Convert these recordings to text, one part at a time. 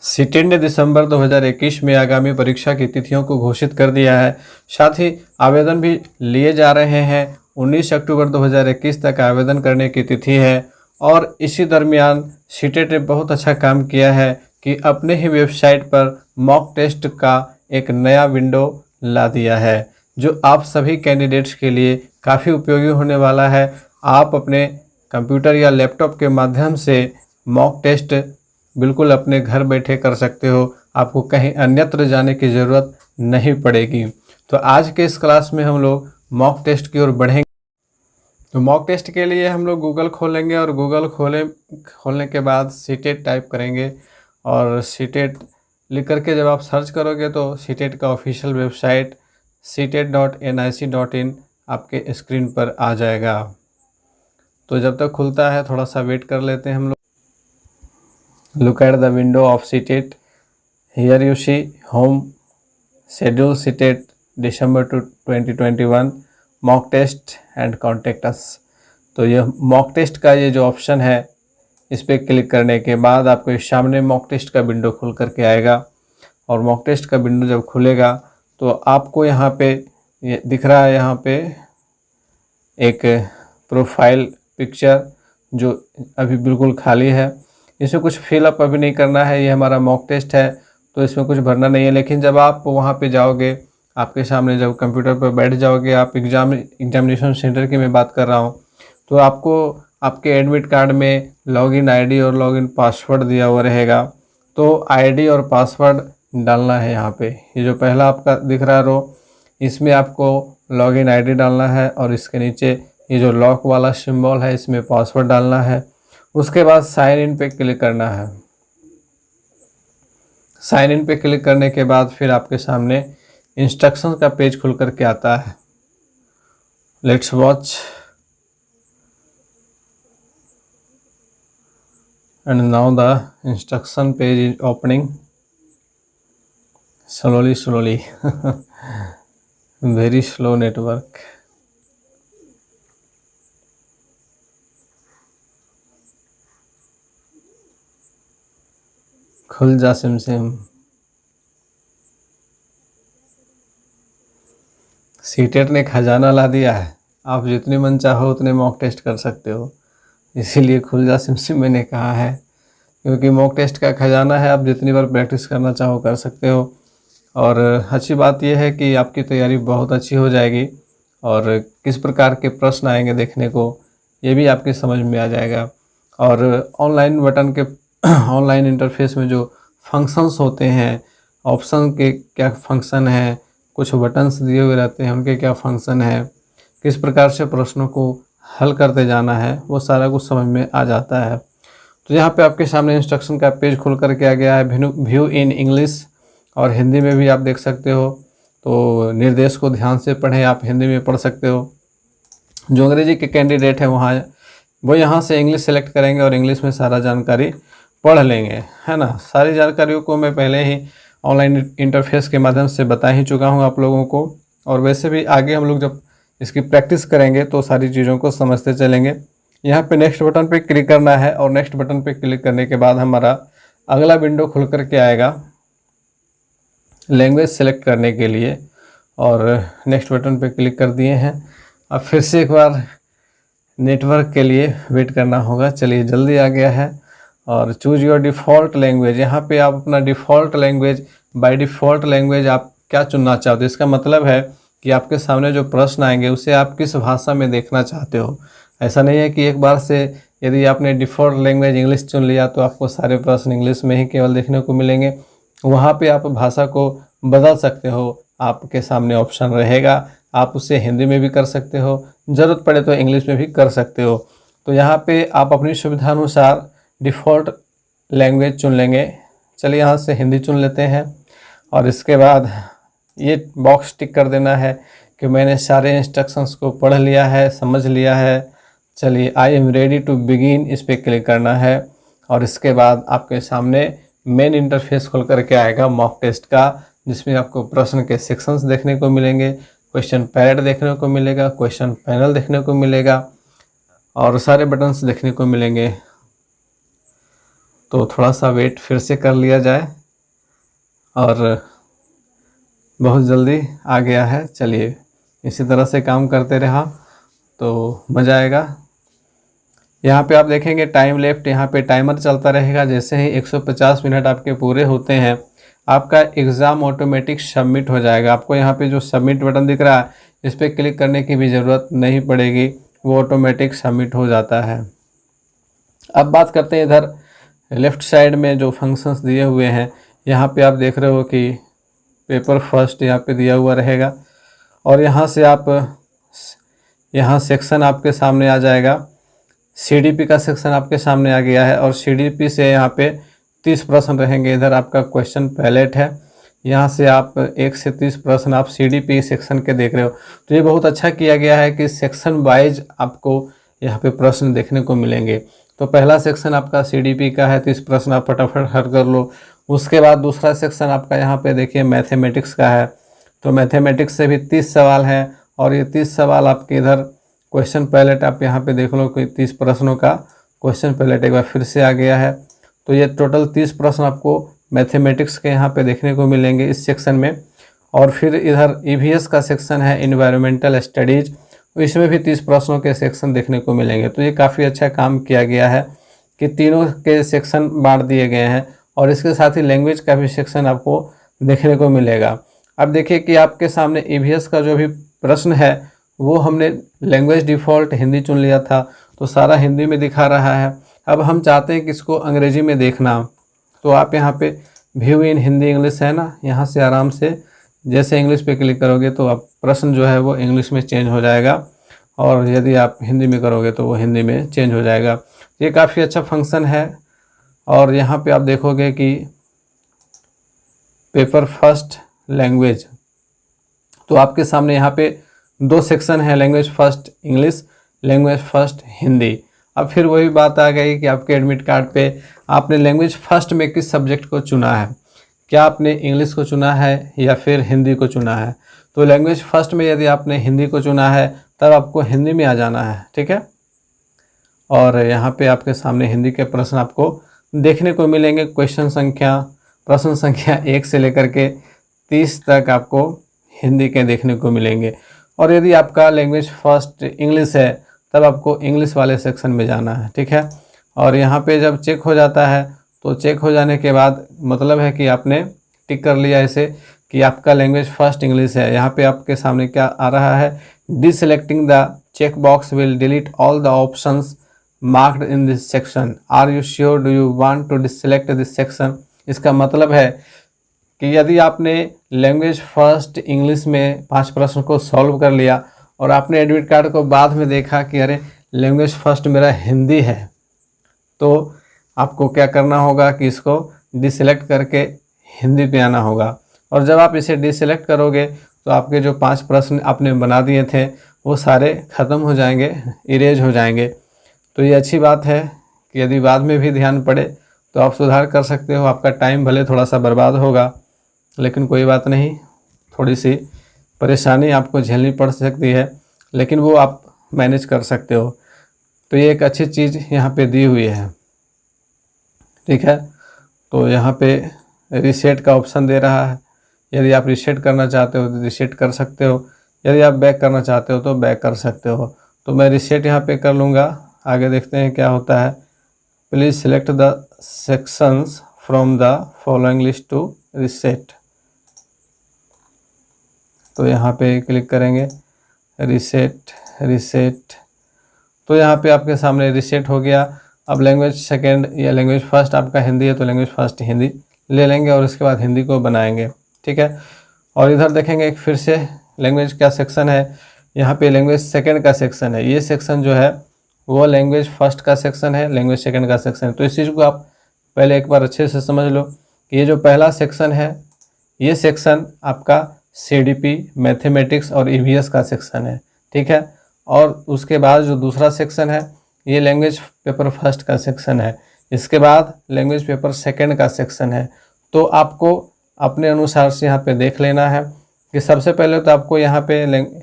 CTET ने दिसंबर 2021 में आगामी परीक्षा की तिथियों को घोषित कर दिया है। साथ ही आवेदन भी लिए जा रहे हैं। 19 अक्टूबर 2021 तक आवेदन करने की तिथि है और इसी दरमियान सीटेट ने बहुत अच्छा काम किया है कि अपने ही वेबसाइट पर मॉक टेस्ट का एक नया विंडो ला दिया है, जो आप सभी कैंडिडेट्स के लिए काफ़ी उपयोगी होने वाला है। आप अपने कंप्यूटर या लैपटॉप के माध्यम से मॉक टेस्ट बिल्कुल अपने घर बैठे कर सकते हो। आपको कहीं अन्यत्र जाने की ज़रूरत नहीं पड़ेगी। तो आज के इस क्लास में हम लोग मॉक टेस्ट की ओर बढ़ेंगे। तो मॉक टेस्ट के लिए हम लोग गूगल खोलेंगे और गूगल खोलने के बाद सीटेट टाइप करेंगे और सीटेट लिख करके जब आप सर्च करोगे तो सीटेट का ऑफिशियल वेबसाइट CTET.nic.in आपके स्क्रीन पर आ जाएगा। तो जब तक खुलता है थोड़ा सा वेट कर लेते हैं हम लोग। Look at the window of CTET. Here you see home schedule CTET December 2021 mock test and contact us। तो यह मॉक टेस्ट का ये जो ऑप्शन है इस पर क्लिक करने के बाद आपके सामने मॉक टेस्ट का विंडो खुल करके आएगा और मॉक टेस्ट का विंडो जब खुलेगा तो आपको यहाँ पे ये दिख रहा है, यहाँ पे एक प्रोफाइल पिक्चर जो अभी बिल्कुल खाली है। इसमें कुछ फिलअप अभी नहीं करना है, ये हमारा मॉक टेस्ट है तो इसमें कुछ भरना नहीं है। लेकिन जब आप वहाँ पे जाओगे, आपके सामने जब कंप्यूटर पर बैठ जाओगे, आप एग्जामिनेशन सेंटर की मैं बात कर रहा हूँ, तो आपको आपके एडमिट कार्ड में लॉगिन आईडी और लॉगिन पासवर्ड दिया हुआ रहेगा। तो आईडी और पासवर्ड डालना है यहाँ पे। ये जो पहला आपका दिख रहा रो, इसमें आपको लॉगिन आईडी डालना है और इसके नीचे ये जो लॉक वाला सिंबल है इसमें पासवर्ड डालना है। उसके बाद साइन इन पे क्लिक करना है। साइन इन पे क्लिक करने के बाद फिर आपके सामने इंस्ट्रक्शन का पेज खुल करके आता है। Let's watch and now the instruction page is opening slowly very slow network। खुल जा सिम। सीटेट ने खजाना ला दिया है, आप जितने मन चाहो उतने मॉक टेस्ट कर सकते हो। इसीलिए खुल जा सिम मैंने कहा है, क्योंकि मॉक टेस्ट का खजाना है। आप जितनी बार प्रैक्टिस करना चाहो कर सकते हो। और अच्छी बात यह है कि आपकी तैयारी बहुत अच्छी हो जाएगी और किस प्रकार के प्रश्न आएंगे देखने को ये भी आपकी समझ में आ जाएगा। और ऑनलाइन बटन के ऑनलाइन इंटरफेस में जो फंक्शंस होते हैं, ऑप्शन के क्या फंक्शन है, कुछ बटन्स दिए हुए रहते हैं उनके क्या फंक्शन है, किस प्रकार से प्रश्नों को हल करते जाना है, वो सारा कुछ समझ में आ जाता है। तो यहाँ पे आपके सामने इंस्ट्रक्शन का पेज खुल करके आ गया है। व्यू इन इंग्लिश और हिंदी में भी आप देख सकते हो। तो निर्देश को ध्यान से पढ़ें, आप हिंदी में पढ़ सकते हो। जो अंग्रेजी के कैंडिडेट हैं वो यहाँ से इंग्लिश सेलेक्ट करेंगे और इंग्लिश में सारा जानकारी पढ़ लेंगे, है ना। सारी जानकारियों को मैं पहले ही ऑनलाइन इंटरफेस के माध्यम से बता ही चुका हूँ आप लोगों को। और वैसे भी आगे हम लोग जब इसकी प्रैक्टिस करेंगे तो सारी चीज़ों को समझते चलेंगे। यहाँ पे नेक्स्ट बटन पे क्लिक करना है और नेक्स्ट बटन पे क्लिक करने के बाद हमारा अगला विंडो खुल करके आएगा लैंग्वेज सेलेक्ट करने के लिए। और नेक्स्ट बटन पे क्लिक कर दिए हैं। अब फिर से एक बार नेटवर्क के लिए वेट करना होगा। चलिए जल्दी आ गया है। और चूज़ योर डिफ़ॉल्ट लैंग्वेज, यहाँ पे आप अपना default language, by default language आप क्या चुनना चाहते हो। इसका मतलब है कि आपके सामने जो प्रश्न आएंगे उसे आप किस भाषा में देखना चाहते हो। ऐसा नहीं है कि एक बार से यदि आपने डिफ़ॉल्ट लैंग्वेज इंग्लिश चुन लिया तो आपको सारे प्रश्न इंग्लिश में ही केवल देखने को मिलेंगे। वहाँ पे आप भाषा को बदल सकते हो, आपके सामने ऑप्शन रहेगा। आप उसे हिंदी में भी कर सकते हो, ज़रूरत पड़े तो इंग्लिश में भी कर सकते हो। तो यहाँ पे आप अपनी सुविधानुसार डिफ़ॉल्ट लैंग्वेज चुन लेंगे। चलिए यहाँ से हिंदी चुन लेते हैं और इसके बाद ये बॉक्स टिक कर देना है कि मैंने सारे इंस्ट्रक्शंस को पढ़ लिया है, समझ लिया है। चलिए I am ready to begin, इस पर क्लिक करना है और इसके बाद आपके सामने मेन इंटरफेस खुल करके आएगा मॉक टेस्ट का, जिसमें आपको प्रश्न के सेक्शंस देखने को मिलेंगे, क्वेश्चन पैड देखने को मिलेगा, क्वेश्चन पैनल देखने को मिलेगा और सारे बटन्स देखने को मिलेंगे। तो थोड़ा सा वेट फिर से कर लिया जाए और बहुत जल्दी आ गया है। चलिए इसी तरह से काम करते रहा तो मज़ा आएगा। यहाँ पे आप देखेंगे टाइम लेफ्ट, यहाँ पे टाइमर चलता रहेगा। जैसे ही 150 मिनट आपके पूरे होते हैं आपका एग्ज़ाम ऑटोमेटिक सबमिट हो जाएगा। आपको यहाँ पे जो सबमिट बटन दिख रहा है इस पर क्लिक करने की भी ज़रूरत नहीं पड़ेगी, वो ऑटोमेटिक सबमिट हो जाता है। अब बात करते हैं इधर लेफ़्ट साइड में जो फंक्शंस दिए हुए हैं। यहाँ पे आप देख रहे हो कि पेपर फर्स्ट यहाँ पे दिया हुआ रहेगा और यहाँ से आप यहाँ सेक्शन आपके सामने आ जाएगा। सीडीपी का सेक्शन आपके सामने आ गया है और सीडीपी से यहाँ पे 30 प्रश्न रहेंगे। इधर आपका क्वेश्चन पैलेट है, यहाँ से आप 1 से 30 प्रश्न आप सीडीपी सेक्शन के देख रहे हो। तो ये बहुत अच्छा किया गया है कि सेक्शन वाइज आपको यहाँ पे प्रश्न देखने को मिलेंगे। तो पहला सेक्शन आपका सीडीपी का है, 30 प्रश्न आप फटाफट हल कर लो। उसके बाद दूसरा सेक्शन आपका यहाँ पे देखिए मैथमेटिक्स का है, तो मैथमेटिक्स से भी 30 सवाल हैं और ये 30 सवाल आपके इधर क्वेश्चन पैलेट आप यहाँ पे देख लो कि 30 प्रश्नों का क्वेश्चन पैलेट एक बार फिर से आ गया है। तो ये टोटल 30 प्रश्न आपको मैथमेटिक्स के यहाँ पे देखने को मिलेंगे इस सेक्शन में। और फिर इधर ईवीएस का सेक्शन है इन्वायरमेंटल स्टडीज़, इसमें भी 30 प्रश्नों के सेक्शन देखने को मिलेंगे। तो ये काफ़ी अच्छा काम किया गया है कि तीनों के सेक्शन बांट दिए गए हैं और इसके साथ ही लैंग्वेज का भी सेक्शन आपको देखने को मिलेगा। अब देखिए कि आपके सामने ईवीएस का जो भी प्रश्न है वो हमने लैंग्वेज डिफ़ॉल्ट हिंदी चुन लिया था, तो सारा हिंदी में दिखा रहा है। अब हम चाहते हैं कि इसको अंग्रेजी में देखना, तो आप यहाँ पे व्यू इन हिंदी इंग्लिश है ना, यहाँ से आराम से जैसे इंग्लिश पे क्लिक करोगे तो आप प्रश्न जो है वो इंग्लिश में चेंज हो जाएगा और यदि आप हिंदी में करोगे तो वो हिंदी में चेंज हो जाएगा। ये काफ़ी अच्छा फंक्शन है। और यहाँ पे आप देखोगे कि पेपर फर्स्ट लैंग्वेज, तो आपके सामने यहाँ पे 2 सेक्शन है, language first English, language first Hindi. अब फिर वही बात आ गई कि आपके एडमिट कार्ड पे आपने लैंग्वेज फर्स्ट में किस सब्जेक्ट को चुना है, क्या आपने इंग्लिश को चुना है या फिर हिंदी को चुना है। तो लैंग्वेज फर्स्ट में यदि आपने हिंदी को चुना है तब आपको हिंदी में आ जाना है, ठीक है। और यहाँ पे आपके सामने हिंदी के प्रश्न आपको देखने को मिलेंगे। प्रश्न संख्या 1 से लेकर के 30 तक आपको हिंदी के देखने को मिलेंगे। और यदि आपका लैंग्वेज फर्स्ट इंग्लिश है तब आपको इंग्लिश वाले सेक्शन में जाना है, ठीक है। और यहाँ पे जब चेक हो जाता है तो चेक हो जाने के बाद मतलब है कि आपने टिक कर लिया इसे कि आपका लैंग्वेज फर्स्ट इंग्लिश है। यहाँ पे आपके सामने क्या आ रहा है, deselecting the check box will delete all the options marked in this section, are you sure, do you want to deselect this section. इसका मतलब है कि यदि आपने लैंग्वेज फर्स्ट इंग्लिश में 5 प्रश्न को सॉल्व कर लिया और आपने एडमिट कार्ड को बाद में देखा कि अरे लैंग्वेज फर्स्ट मेरा हिंदी है, तो आपको क्या करना होगा कि इसको डिसेलेक्ट करके हिंदी पे आना होगा। और जब आप इसे डिसेलेक्ट करोगे तो आपके जो 5 प्रश्न आपने बना दिए थे वो सारे ख़त्म हो जाएंगे, इरेज हो जाएंगे। तो ये अच्छी बात है कि यदि बाद में भी ध्यान पड़े तो आप सुधार कर सकते हो। आपका टाइम भले थोड़ा सा बर्बाद होगा लेकिन कोई बात नहीं, थोड़ी सी परेशानी आपको झेलनी पड़ सकती है लेकिन वो आप मैनेज कर सकते हो। तो ये एक अच्छी चीज़ यहाँ पे दी हुई है, ठीक है। तो यहाँ पे रीसेट का ऑप्शन दे रहा है, यदि आप रीसेट करना चाहते हो तो रीसेट कर सकते हो, यदि आप बैक करना चाहते हो तो बैक कर सकते हो। तो मैं रीसेट यहाँ पे कर लूँगा, आगे देखते हैं क्या होता है। Please select the sections from the following list to reset. तो यहाँ पे क्लिक करेंगे रीसेट, तो यहाँ पे आपके सामने रीसेट हो गया। अब लैंग्वेज सेकंड या लैंग्वेज फर्स्ट आपका हिंदी है तो लैंग्वेज फर्स्ट हिंदी ले लेंगे और उसके बाद हिंदी को बनाएंगे, ठीक है। और इधर देखेंगे एक फिर से लैंग्वेज का सेक्शन है, यहाँ पे लैंग्वेज सेकंड का सेक्शन है। ये सेक्शन जो है वो लैंग्वेज फर्स्ट का सेक्शन है, लैंग्वेज सेकंड का सेक्शन है। तो इस चीज़ को आप पहले एक बार अच्छे से समझ लो कि ये जो पहला सेक्शन है ये सेक्शन आपका सीडीपी, मैथमेटिक्स और ईवीएस का सेक्शन है, ठीक है। और उसके बाद जो दूसरा सेक्शन है ये लैंग्वेज पेपर फर्स्ट का सेक्शन है, इसके बाद लैंग्वेज पेपर सेकंड का सेक्शन है। तो आपको अपने अनुसार से यहाँ पे देख लेना है कि सबसे पहले तो आपको यहाँ पे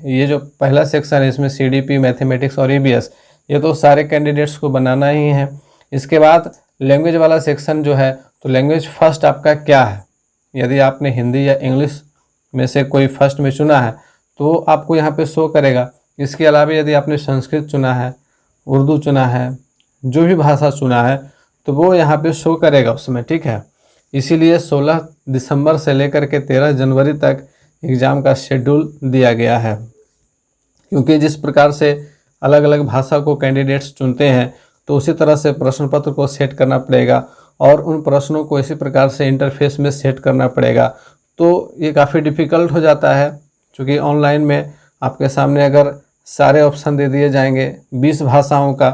ये जो पहला सेक्शन है इसमें सीडीपी, मैथमेटिक्स और ईवीएस ये तो सारे कैंडिडेट्स को बनाना ही है। इसके बाद लैंग्वेज वाला सेक्शन जो है, तो लैंग्वेज फर्स्ट आपका क्या है। यदि आपने हिंदी या इंग्लिश में से कोई फर्स्ट में चुना है तो आपको यहाँ पे शो करेगा। इसके अलावा यदि आपने संस्कृत चुना है, उर्दू चुना है, जो भी भाषा चुना है तो वो यहाँ पे शो करेगा उसमें, ठीक है। इसीलिए 16 दिसंबर से लेकर के 13 जनवरी तक एग्ज़ाम का शेड्यूल दिया गया है, क्योंकि जिस प्रकार से अलग अलग भाषा को कैंडिडेट्स चुनते हैं तो उसी तरह से प्रश्न पत्र को सेट करना पड़ेगा और उन प्रश्नों को इसी प्रकार से इंटरफेस में सेट करना पड़ेगा। तो ये काफ़ी डिफ़िकल्ट हो जाता है, क्योंकि ऑनलाइन में आपके सामने अगर सारे ऑप्शन दे दिए जाएंगे 20 भाषाओं का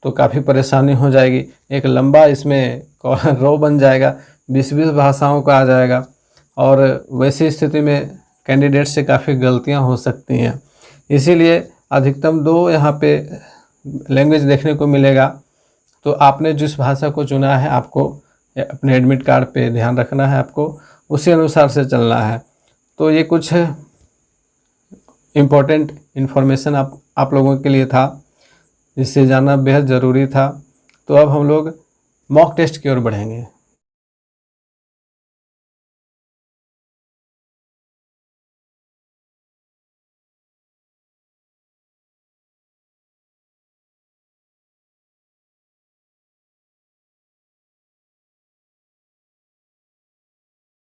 तो काफ़ी परेशानी हो जाएगी। एक लंबा इसमें रो बन जाएगा, 20-20 भाषाओं का आ जाएगा और वैसी स्थिति में कैंडिडेट से काफ़ी गलतियां हो सकती हैं। इसीलिए अधिकतम 2 यहाँ पे लैंग्वेज देखने को मिलेगा। तो आपने जिस भाषा को चुना है आपको अपने एडमिट कार्ड पे ध्यान रखना है, आपको उसी अनुसार से चलना है। तो ये कुछ इम्पोर्टेंट इन्फॉर्मेशन आप लोगों के लिए था, जिससे जानना बेहद ज़रूरी था। तो अब हम लोग मॉक टेस्ट की ओर बढ़ेंगे।